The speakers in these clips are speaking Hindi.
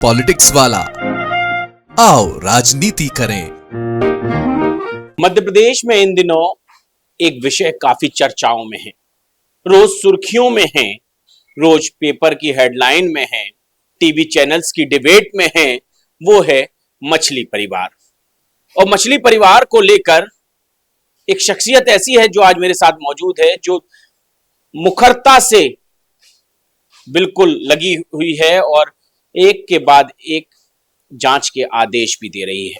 पॉलिटिक्स वाला, आओ राजनीति करें। मध्य प्रदेश में इन दिनों एक विषय काफी चर्चाओं में है, रोज सुर्खियों में है, रोज पेपर की हेडलाइन में है, टीवी चैनल्स की डिबेट में है। वो है मछली परिवार। और मछली परिवार को लेकर एक शख्सियत ऐसी है जो आज मेरे साथ मौजूद है, जो मुखरता से बिल्कुल लगी हुई है और एक के बाद एक जांच के आदेश भी दे रही है।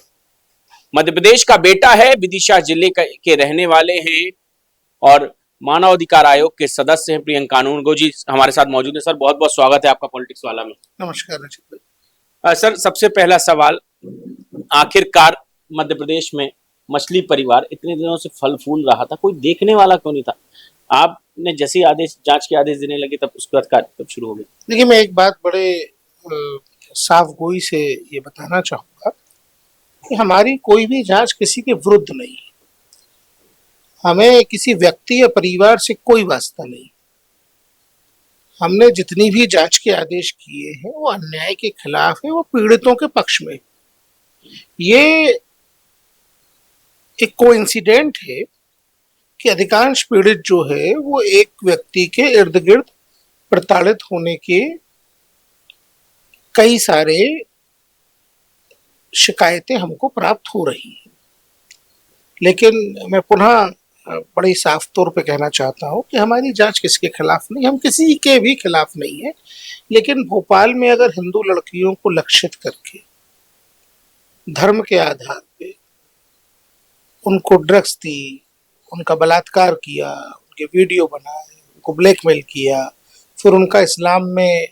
मध्य प्रदेश का बेटा है, विदिशा जिले के रहने वाले हैं और मानव अधिकार आयोग के सदस्य हैं। प्रियंका कानूनगो जी हमारे साथ मौजूद है। सर, बहुत बहुत स्वागत है आपका पॉलिटिक्स वाला में। नमस्कार रचित भाई। सर, सबसे पहला सवाल, आखिरकार मध्य प्रदेश में मछली परिवार इतने दिनों से फल फूल रहा था, कोई देखने वाला क्यों नहीं था? आपने जैसे ही आदेश, जांच के आदेश देने लगे, तब उसके बाद कार्य शुरू हो गया। देखिए, मैं एक बात बड़े साफ गोई से ये बताना चाहूंगा कि हमारी कोई भी जांच किसी के विरुद्ध नहीं है। हमें किसी व्यक्ति या परिवार से कोई वास्ता नहीं। हमने जितनी भी जांच के आदेश किए हैं वो अन्याय के खिलाफ है, वो पीड़ितों के पक्ष में। ये एक कोइंसिडेंट है कि अधिकांश पीड़ित जो है वो एक व्यक्ति के इर्द गिर्द प्रताड़ित होने के कई सारे शिकायतें हमको प्राप्त हो रही हैं। लेकिन मैं पुनः बड़ी साफ तौर पे कहना चाहता हूं कि हमारी जांच किसके खिलाफ नहीं, हम किसी के भी खिलाफ नहीं है। लेकिन भोपाल में अगर हिंदू लड़कियों को लक्षित करके धर्म के आधार पे उनको ड्रग्स दी, उनका बलात्कार किया, उनके वीडियो बनाए, उनको ब्लैकमेल किया, फिर उनका इस्लाम में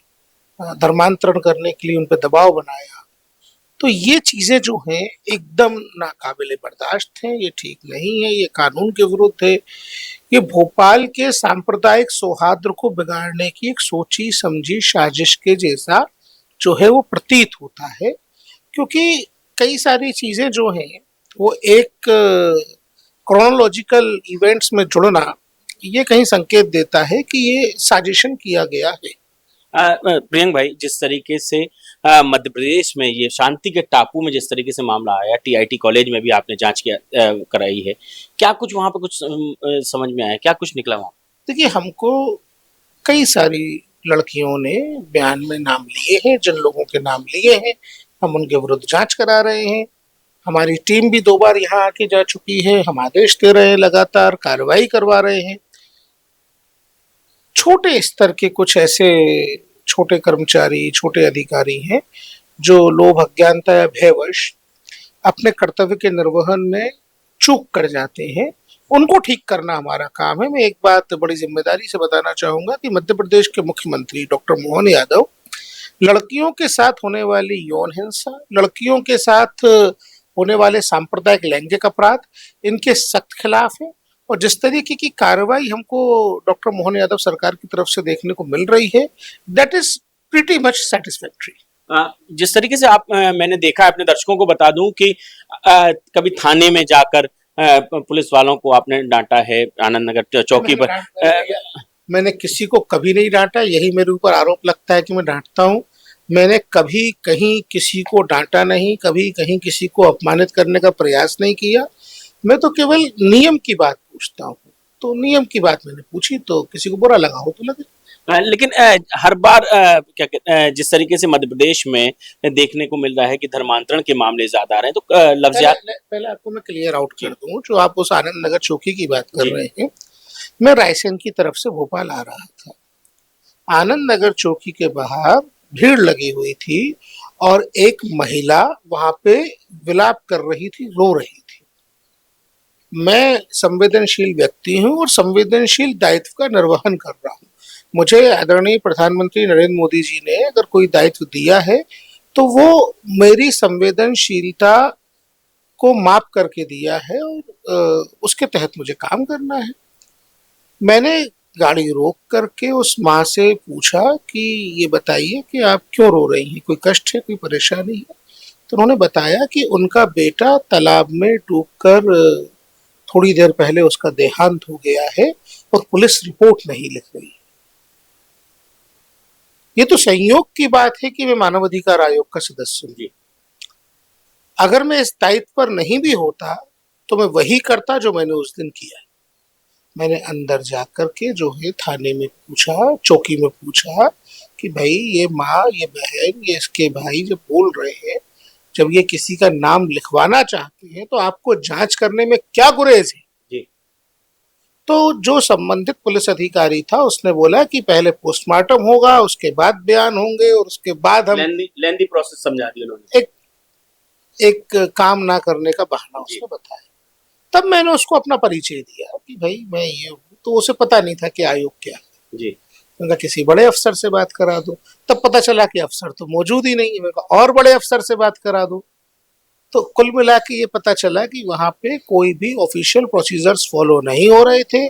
धर्मांतरण करने के लिए उन पर दबाव बनाया, तो ये चीजें जो हैं एकदम नाकाबिले बर्दाश्त हैं। ये ठीक नहीं है, ये कानून के विरुद्ध है। ये भोपाल के सांप्रदायिक सौहार्द को बिगाड़ने की एक सोची समझी साजिश के जैसा जो है वो प्रतीत होता है। क्योंकि कई सारी चीजें जो हैं वो एक क्रोनोलॉजिकल इवेंट्स में जुड़ना ये कहीं संकेत देता है कि ये साजिशन किया गया है। प्रियंक भाई, जिस तरीके से मध्य प्रदेश में ये शांति के टापू में जिस तरीके से मामला आया, टीआईटी कॉलेज में भी आपने जांच कराई है, क्या कुछ वहां पर कुछ समझ में आया, क्या कुछ निकला वहां? देखिए, हमको कई सारी लड़कियों ने बयान में नाम लिए हैं, जिन लोगों के नाम लिए हैं हम उनके विरुद्ध जांच करा रहे हैं। हमारी टीम भी 2 बार यहाँ आके जा चुकी है, हम आदेश दे रहे हैं, लगातार कार्रवाई करवा रहे हैं। छोटे स्तर के कुछ ऐसे छोटे कर्मचारी, छोटे अधिकारी हैं जो लोभ, अज्ञानता या भयवश अपने कर्तव्य के निर्वहन में चूक कर जाते हैं। उनको ठीक करना हमारा काम है। मैं एक बात बड़ी जिम्मेदारी से बताना चाहूंगा कि मध्य प्रदेश के मुख्यमंत्री डॉक्टर मोहन यादव लड़कियों के साथ होने वाली यौन हिंसा, लड़कियों के साथ होने वाले सांप्रदायिक लैंगिक अपराध, इनके सख्त खिलाफ है। और जिस तरीके की कार्रवाई हमको डॉक्टर मोहन यादव सरकार की तरफ से देखने को मिल रही है, that is pretty much satisfactory. जिस तरीके से मैंने देखा, अपने दर्शकों को बता दूं कि कभी थाने में जाकर पुलिस वालों को आपने डांटा है, आनंद नगर चौकी पर। मैंने किसी को कभी नहीं डांटा, यही मेरे ऊपर आरोप लगता है कि मैं डांटता हूँ। मैंने कभी कहीं किसी को डांटा नहीं, कभी कहीं किसी को अपमानित करने का प्रयास नहीं किया। मैं तो केवल नियम की बात पूछता हूँ। तो नियम की बात मैंने पूछी, तो किसी को बुरा लगा हो तो लगे। लेकिन हर बार क्या कहते हैं, जिस तरीके से मध्य प्रदेश में देखने को मिल रहा है कि धर्मांतरण के मामले ज्यादा आ रहे हैं, तो लफ्ज़ियात पहले आपको मैं क्लियर आउट कर दूं, जो आप उस आनंद नगर चौकी की बात कर रहे हैं, मैं रायसेन की तरफ से भोपाल आ रहा था। आनंद नगर चौकी के बाहर भीड़ लगी हुई थी और एक महिला वहां पे विलाप कर रही थी, रो रही थी। मैं संवेदनशील व्यक्ति हूं और संवेदनशील दायित्व का निर्वहन कर रहा हूं। मुझे आदरणीय प्रधानमंत्री नरेंद्र मोदी जी ने अगर कोई दायित्व दिया है तो वो मेरी संवेदनशीलता को माप करके दिया है और उसके तहत मुझे काम करना है। मैंने गाड़ी रोक करके उस माँ से पूछा कि ये बताइए कि आप क्यों रो रही हैं, कोई कष्ट है, कोई परेशानी है? तो उन्होंने बताया कि उनका बेटा तालाब में डूबकर थोड़ी देर पहले उसका देहांत हो गया है और पुलिस रिपोर्ट नहीं लिख रही। ये तो संयोग की बात है कि मैं मानवाधिकार आयोग का सदस्य हूँ। जी अगर मैं इस दायित्व पर नहीं भी होता तो मैं वही करता जो मैंने उस दिन किया। मैंने अंदर जा करके जो है थाने में पूछा, चौकी में पूछा कि भाई ये माँ, ये बहन, ये इसके भाई जब बोल रहे हैं, जब ये किसी का नाम लिखवाना चाहते हैं तो आपको जांच करने में क्या गुरेज है? जी तो जो संबंधित पुलिस अधिकारी था उसने बोला कि पहले पोस्टमार्टम होगा, उसके बाद बयान होंगे और उसके बाद हम लेंदी प्रोसेस समझा दी उन्होंने। एक एक काम ना करने का बहाना उसने बताया। तब मैंने उसको अपना परिचय दिया कि भाई मैं ये हूँ। तो उसे पता नहीं था कि आयोग क्या है। जी मैंने कहा किसी बड़े अफसर से बात करा दो। तब पता चला कि अफसर तो मौजूद ही नहीं है। मैंने कहा और बड़े अफसर से बात करा दो। तो कुल मिला के ये पता चला कि वहां पे कोई भी ऑफिशियल प्रोसीजर्स फॉलो नहीं हो रहे थे,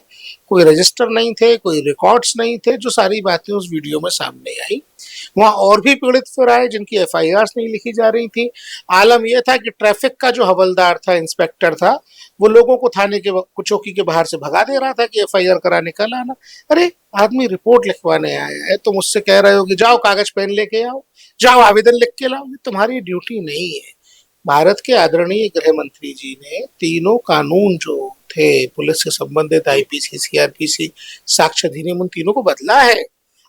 कोई रजिस्टर नहीं थे, कोई रिकॉर्ड्स नहीं थे, जो सारी बातें उस वीडियो में सामने आई। वहां और भी पीड़ित फिर आए जिनकी एफआईआर नहीं लिखी जा रही थी। आलम यह था कि ट्रैफिक का जो हवलदार था, इंस्पेक्टर था, वो लोगों को थाने के चौकी के बाहर से भगा दे रहा था कि एफआईआर कराने कल आना। अरे आदमी रिपोर्ट लिखवाने आया है, तुम मुझसे कह रहे हो कि जाओ कागज पेन लेके आओ, जाओ आवेदन लिख के लाओ। ये तुम्हारी ड्यूटी नहीं है। भारत के आदरणीय गृह मंत्री जी ने तीनों कानून जो थे पुलिस से संबंधित, आईपीसी, सीआरपीसी, साक्ष्य अधिनियम, उन तीनों को बदला है।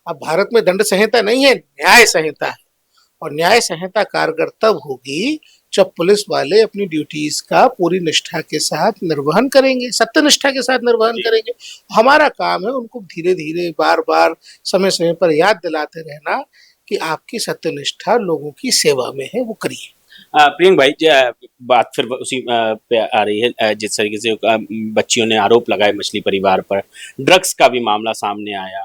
अब भारत में दंड संहिता नहीं है, न्याय संहिता है। और न्याय संहिता कारगर तब होगी जब पुलिस वाले अपनी ड्यूटीज का पूरी निष्ठा के साथ निर्वहन करेंगे, सत्यनिष्ठा के साथ निर्वहन करेंगे। हमारा काम है उनको धीरे धीरे, बार बार, समय समय पर याद दिलाते रहना कि आपकी सत्यनिष्ठा लोगों की सेवा में है, वो करिए। प्रियंक भाई, बात फिर उसी पे आ रही है, जिस तरीके से बच्चियों ने आरोप लगाए मछली परिवार पर, ड्रग्स का भी मामला सामने आया,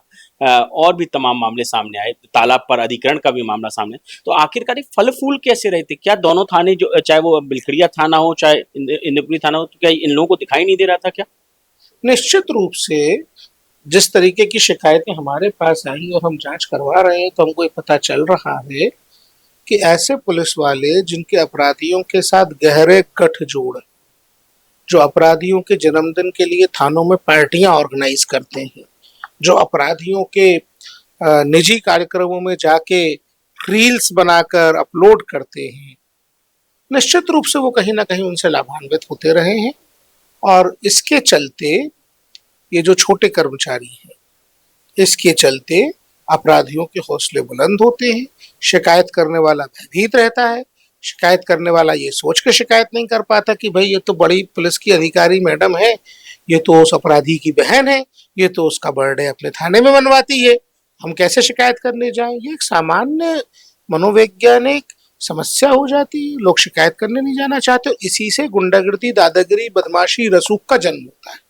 और भी तमाम मामले सामने आए, तालाब पर अधिग्रहण का भी मामला सामने। तो आखिरकार ये फल फूल कैसे रहे थे? क्या दोनों थाने, जो चाहे वो बिलखड़िया थाना हो चाहे इंद्रपुरी थाना हो, तो क्या इन लोगों को दिखाई नहीं दे रहा था क्या? निश्चित रूप से जिस तरीके की शिकायतें हमारे पास आई और हम जांच करवा रहे हैं, तो हमको ये पता चल रहा है कि ऐसे पुलिस वाले जिनके अपराधियों के साथ गहरे गठजोड़, जो अपराधियों के जन्मदिन के लिए थानों में पार्टियां ऑर्गेनाइज करते हैं, जो अपराधियों के निजी कार्यक्रमों में जाके रील्स बनाकर अपलोड करते हैं, निश्चित रूप से वो कहीं ना कहीं उनसे लाभान्वित होते रहे हैं। और इसके चलते ये जो छोटे कर्मचारी हैं, इसके चलते अपराधियों के हौसले बुलंद होते हैं। शिकायत करने वाला भयभीत रहता है। शिकायत करने वाला ये सोच के शिकायत नहीं कर पाता कि भाई ये तो बड़ी पुलिस की अधिकारी मैडम है, ये तो उस अपराधी की बहन है, ये तो उसका बर्थडे अपने थाने में मनवाती है, हम कैसे शिकायत करने जाएं। ये एक सामान्य मनोवैज्ञानिक समस्या हो जाती है। लोग शिकायत करने नहीं जाना चाहते। इसी से गुंडागर्दी, दादागिरी, बदमाशी, रसूख का जन्म होता है।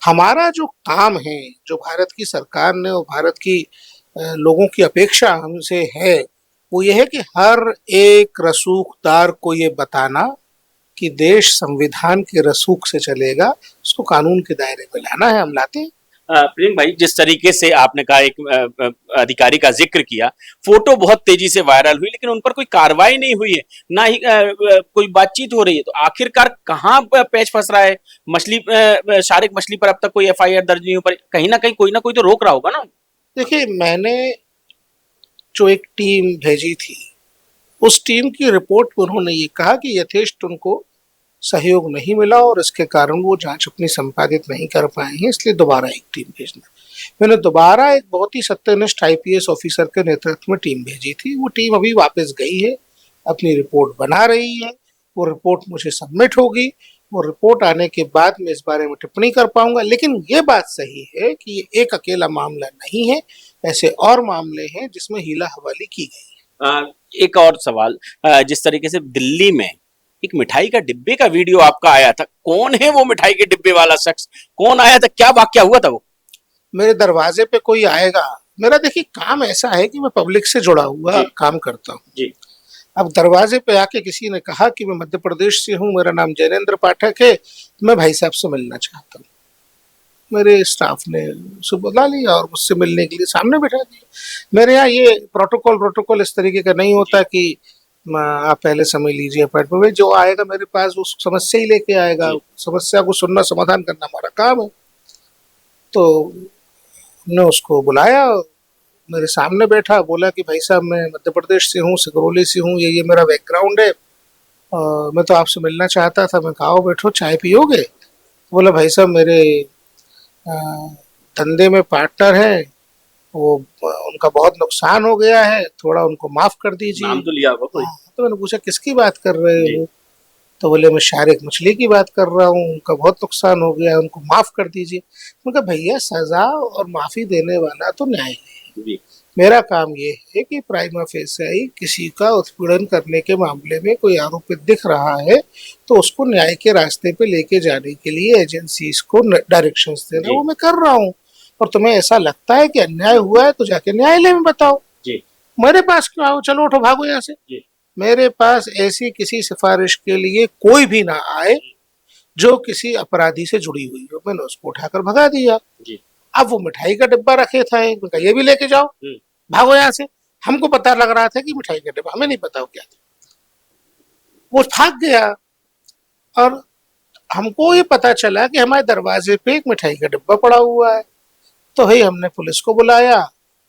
हमारा जो काम है, जो भारत की सरकार ने और भारत की लोगों की अपेक्षा हमसे है, वो ये है कि हर एक रसूखदार को ये बताना कि देश संविधान के रसूख से चलेगा, उसको कानून के दायरे में लाना है, हम लाते हैं। प्रियंक भाई, जिस तरीके से आपने कहा, एक अधिकारी का जिक्र किया, फोटो बहुत तेजी से वायरल हुई, लेकिन उन पर कोई कार्रवाई नहीं हुई है, ना ही कोई बातचीत हो रही है। तो आखिरकार कहाँ पेच फंस रहा है? शारिक मछली पर अब तक कोई एफआईआर दर्ज नहीं हो पाई। कहीं ना कहीं कोई ना कोई तो रोक रहा होगा ना। देखिए, मैंने जो एक टीम भेजी थी, उस टीम की रिपोर्ट में उन्होंने ये कहा कि यथेष्ट उनको सहयोग नहीं मिला और इसके कारण वो जांच अपनी संपादित नहीं कर पाए हैं, इसलिए दोबारा एक टीम भेजना। मैंने दोबारा एक बहुत ही सत्यनिष्ठ आईपीएस ऑफिसर के नेतृत्व में टीम भेजी थी। वो टीम अभी वापस गई है, अपनी रिपोर्ट बना रही है। वो रिपोर्ट मुझे सबमिट होगी। वो रिपोर्ट आने के बाद मैं इस बारे में टिप्पणी कर पाऊंगा। लेकिन ये बात सही है कि ये एक अकेला मामला नहीं है, ऐसे और मामले हैं जिसमें हीला हवाली की गई। एक और सवाल, जिस तरीके से दिल्ली में एक मिठाई का डिब्बे का वीडियो आपका आया था, कौन है वो मिठाई के डिब्बे वाला शख्स? कौन आया था? क्या वाकया हुआ था वो? मेरे दरवाजे पे कोई आएगा। मेरा देखिए काम ऐसा है कि मैं पब्लिक से जुड़ा हुआ काम करता हूँ जी। अब दरवाजे पे आके किसी ने कहा कि मैं मध्य प्रदेश से हूँ, मेरा नाम जैनेन्द्र पाठक है, मैं भाई साहब से मिलना चाहता हूँ। मेरे स्टाफ ने उसे बुला लिया और मुझसे मिलने के लिए सामने बैठा दिया। मेरे यहाँ ये प्रोटोकॉल इस तरीके का नहीं होता कि आप पहले समय लीजिए अपॉइंटमेंट। जो आएगा मेरे पास वो समस्या ही लेके आएगा, समस्या को सुनना, समाधान करना हमारा काम है। तो हमने उसको बुलाया, मेरे सामने बैठा, बोला कि भाई साहब मैं मध्य प्रदेश से हूँ, सिंगरौली से हूँ, ये मेरा बैकग्राउंड है, मैं तो आपसे मिलना चाहता था। मैं कहा आओ बैठो, चाय पियोगे? बोला भाई साहब मेरे अ, धंधे में पार्टनर है, वो उनका बहुत नुकसान हो गया है, थोड़ा उनको माफ कर दीजिए। नाम तो लिया होगा कोई? तो मैंने पूछा किसकी बात कर रहे जी। हो? तो बोले मैं शारिक मछली की बात कर रहा हूँ, उनका बहुत नुकसान हो गया है, उनको माफ कर दीजिए। मैंने कहा भैया सजा और माफी देने वाला तो न्यायालय है, जी। मेरा काम ये है कि प्राइमा फेसियाई किसी का उत्पीड़न करने के मामले में कोई आरोपित दिख रहा है तो उसको न्याय के रास्ते पे लेके जाने के लिए एजेंसीज को डायरेक्शंस देना, जी। वो मैं कर रहा हूँ। और तुम्हें ऐसा लगता है कि अन्याय हुआ है तो जाके न्यायालय में बताओ, जी। मेरे पास क्यों आओ? चलो उठो भागो यहाँ से। जी। मेरे पास ऐसी किसी सिफारिश के लिए कोई भी ना आए जो किसी अपराधी से जुड़ी हुई हो। मैंने उसको उठाकर भगा दिया। जी। अब वो मिठाई का डिब्बा रखे था, एक मैं ये भी लेके जाओ, भागो यहाँ से। हमको पता लग रहा था कि मिठाई का डिब्बा, हमें नहीं पता वो क्या था। वो भाग गया और हमको ये पता चला कि हमारे दरवाजे पे एक मिठाई का डिब्बा पड़ा हुआ है। तो भाई हमने पुलिस को बुलाया,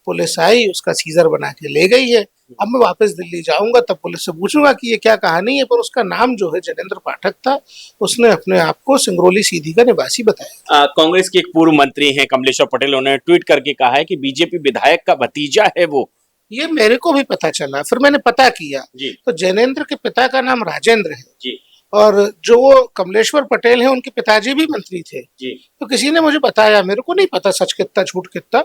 पुलिस आई, उसका सीजर बना के ले गई है। अब मैं वापस दिल्ली जाऊंगा तब पुलिस से पूछूंगा कि ये क्या कहानी है, पर उसका नाम जो है जनेंद्र पाठक था, उसने अपने आप को सिंगरौली सीधी का निवासी बताया। कांग्रेस के एक पूर्व मंत्री हैं कमलेश्वर पटेल, उन्होंने ट्वीट करके कहा है कि बीजेपी विधायक का भतीजा है वो। ये मेरे को भी पता चला, फिर मैंने पता किया जी। तो जैनेन्द्र के पिता का नाम राजेंद्र है जी। और जो वो कमलेश्वर पटेल है उनके पिताजी भी मंत्री थे। जी। तो किसी ने मुझे बताया, मेरे को नहीं पता सच कितना झूठ कितना,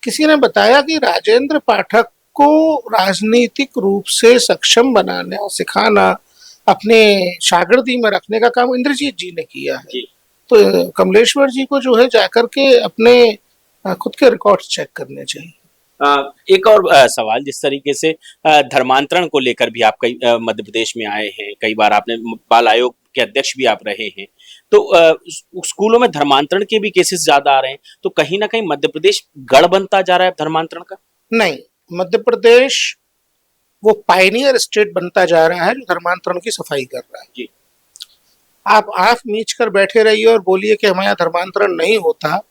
किसी ने बताया कि राजेंद्र पाठक को राजनीतिक रूप से सक्षम बनाना, सिखाना, अपने शागिर्दी में रखने का काम इंद्रजीत जी ने किया है। जी। तो कमलेश्वर जी को जो है जाकर के अपने खुद के रिकॉर्ड चेक करने चाहिए। एक और सवाल, जिस तरीके से धर्मांतरण को लेकर भी आप कई मध्य प्रदेश में आए हैं, कई बार आपने बाल आयोग के अध्यक्ष भी आप रहे हैं, तो स्कूलों में धर्मांतरण के भी केसेस ज्यादा आ रहे हैं, तो कहीं ना कहीं मध्य प्रदेश गढ़ बनता जा रहा है धर्मांतरण का? नहीं, मध्य प्रदेश वो पायनियर स्टेट बनता जा रहा है जो धर्मांतरण की सफाई कर रहा है। जी। आप आंख मीच कर बैठे रहिए और बोलिए कि हमारे यहाँ धर्मांतरण नहीं होता,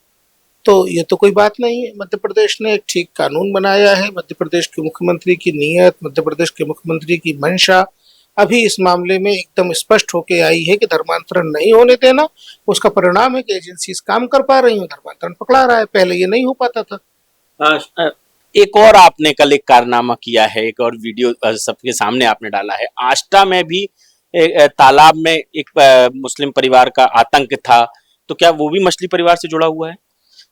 तो ये तो कोई बात नहीं है। मध्य प्रदेश ने एक ठीक कानून बनाया है। मध्य प्रदेश के मुख्यमंत्री की नीयत, मध्य प्रदेश के मुख्यमंत्री की मंशा अभी इस मामले में एकदम स्पष्ट होके आई है कि धर्मांतरण नहीं होने देना। उसका परिणाम है कि एजेंसीज काम कर पा रही हैं, धर्मांतरण पकड़ा रहा है, पहले ये नहीं हो पाता था। एक और आपने कल एक कारनामा किया है, एक और वीडियो सबके सामने आपने डाला है। आष्टा में भी तालाब में एक मुस्लिम परिवार का आतंक था, तो क्या वो भी मछली परिवार से जुड़ा हुआ है?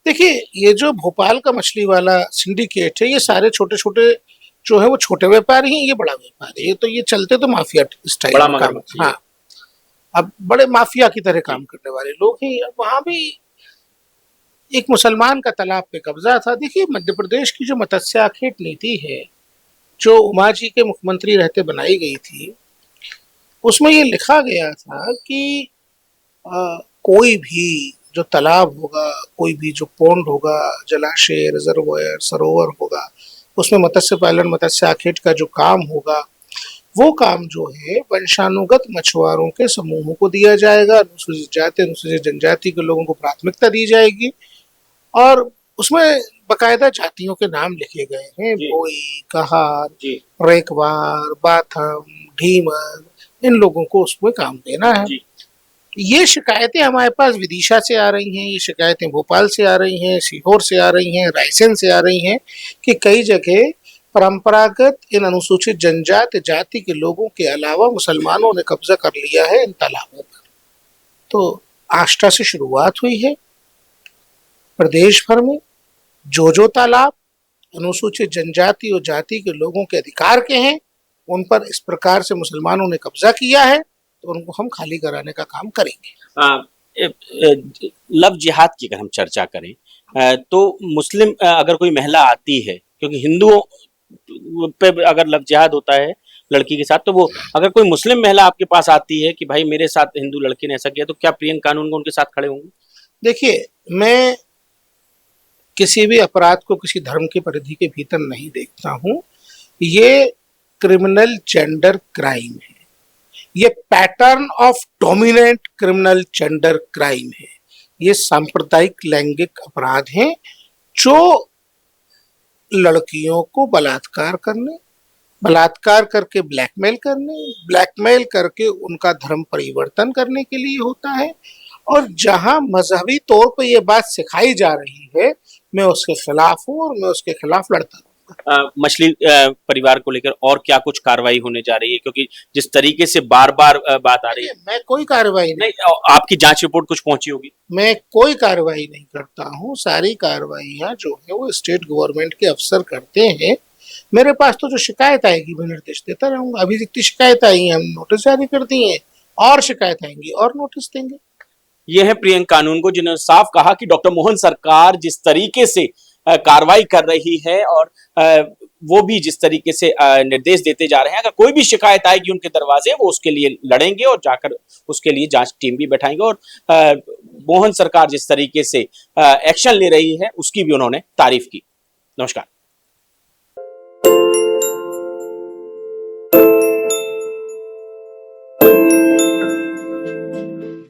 देखिए, ये जो भोपाल का मछली वाला सिंडिकेट है, ये सारे छोटे छोटे जो है वो छोटे व्यापारी हैं, ये बड़ा व्यापारी है। तो ये चलते तो माफिया स्टाइल बड़ा में काम। मगरमच्छ है। हाँ, अब बड़े माफिया की तरह काम करने वाले लोग हैं। अब वहां भी एक मुसलमान का तालाब पे कब्जा था। देखिए, मध्य प्रदेश की जो मत्स्य आखेट नीति है, जो उमा जी के मुख्यमंत्री रहते बनाई गई थी, उसमें ये लिखा गया था कि कोई भी जो तालाब होगा, कोई भी जो पोंड होगा, जलाशय, रिजर्वायर, सरोवर होगा, उसमें मत्स्य पालन, मत्स्य आखेट का जो काम होगा, वो काम जो है वंशानुगत मछुआरों के समूहों को दिया जाएगा। अनुसूचित जाति, अनुसूचित जनजाति के लोगों को प्राथमिकता दी जाएगी और उसमें बकायदा जातियों के नाम लिखे गए हैं, भोई, कहार, रेकवार, बाथम, ढीमर, इन लोगों को उसमें काम देना है। ये शिकायतें हमारे पास विदिशा से आ रही हैं, ये शिकायतें भोपाल से आ रही हैं, सीहोर से आ रही हैं, रायसेन से आ रही हैं कि कई जगह परंपरागत इन अनुसूचित जनजाति जाति के लोगों के अलावा मुसलमानों ने कब्जा कर लिया है इन तालाबों पर। तो आष्टा से शुरुआत हुई है। प्रदेश भर में जो तालाब अनुसूचित जनजाति और जाति के लोगों के अधिकार के हैं, उन पर इस प्रकार से मुसलमानों ने कब्जा किया है, तो उनको हम खाली कराने का काम करेंगे। लव जिहाद की अगर हम चर्चा करें तो मुस्लिम अगर कोई महिला आती है, क्योंकि हिंदुओं पे अगर लव जिहाद होता है लड़की के साथ, तो वो अगर कोई मुस्लिम महिला आपके पास आती है कि भाई मेरे साथ हिंदू लड़के ने ऐसा किया, तो क्या प्रियंका कानून को उनके साथ खड़े होंगे? देखिए, मैं किसी भी अपराध को किसी धर्म की परिधि के भीतर नहीं देखता हूं। ये क्रिमिनल जेंडर क्राइम है, ये pattern of dominant criminal gender crime है, ये सांप्रदायिक लैंगिक अपराध हैं जो लड़कियों को बलात्कार करने, बलात्कार करके ब्लैकमेल करने, ब्लैकमेल करके उनका धर्म परिवर्तन करने के लिए होता है। और जहां मजहबी तौर पर यह बात सिखाई जा रही है, मैं उसके खिलाफ हूं और मैं उसके खिलाफ लड़ता हूं। मछली परिवार को लेकर और क्या कुछ कार्रवाई होने जा रही है, क्योंकि जिस तरीके से बार बार बात आ रही है। मैं कोई कार्रवाई नहीं, आपकी जांच रिपोर्ट कुछ पहुंची होगी। मैं कोई कार्रवाई नहीं करता हूं। सारी कार्रवाइयां जो है वो स्टेट गवर्नमेंट के अफसर करते हैं। मेरे पास तो जो शिकायत आएगी मैं निर्देश देता रहूंगा। अभी जितनी शिकायत आई है हम नोटिस जारी कर दिए, और शिकायत आएंगी और नोटिस देंगे। यह है प्रियंका कानूनगो, जिन्होंने साफ कहा कि डॉक्टर मोहन सरकार जिस तरीके से कार्रवाई कर रही है और वो भी जिस तरीके से निर्देश देते जा रहे हैं, अगर कोई भी शिकायत आएगी उनके दरवाजे, वो उसके लिए लड़ेंगे और जाकर उसके लिए जांच टीम भी बैठाएंगे। और मोहन सरकार जिस तरीके से एक्शन ले रही है उसकी भी उन्होंने तारीफ की। नमस्कार।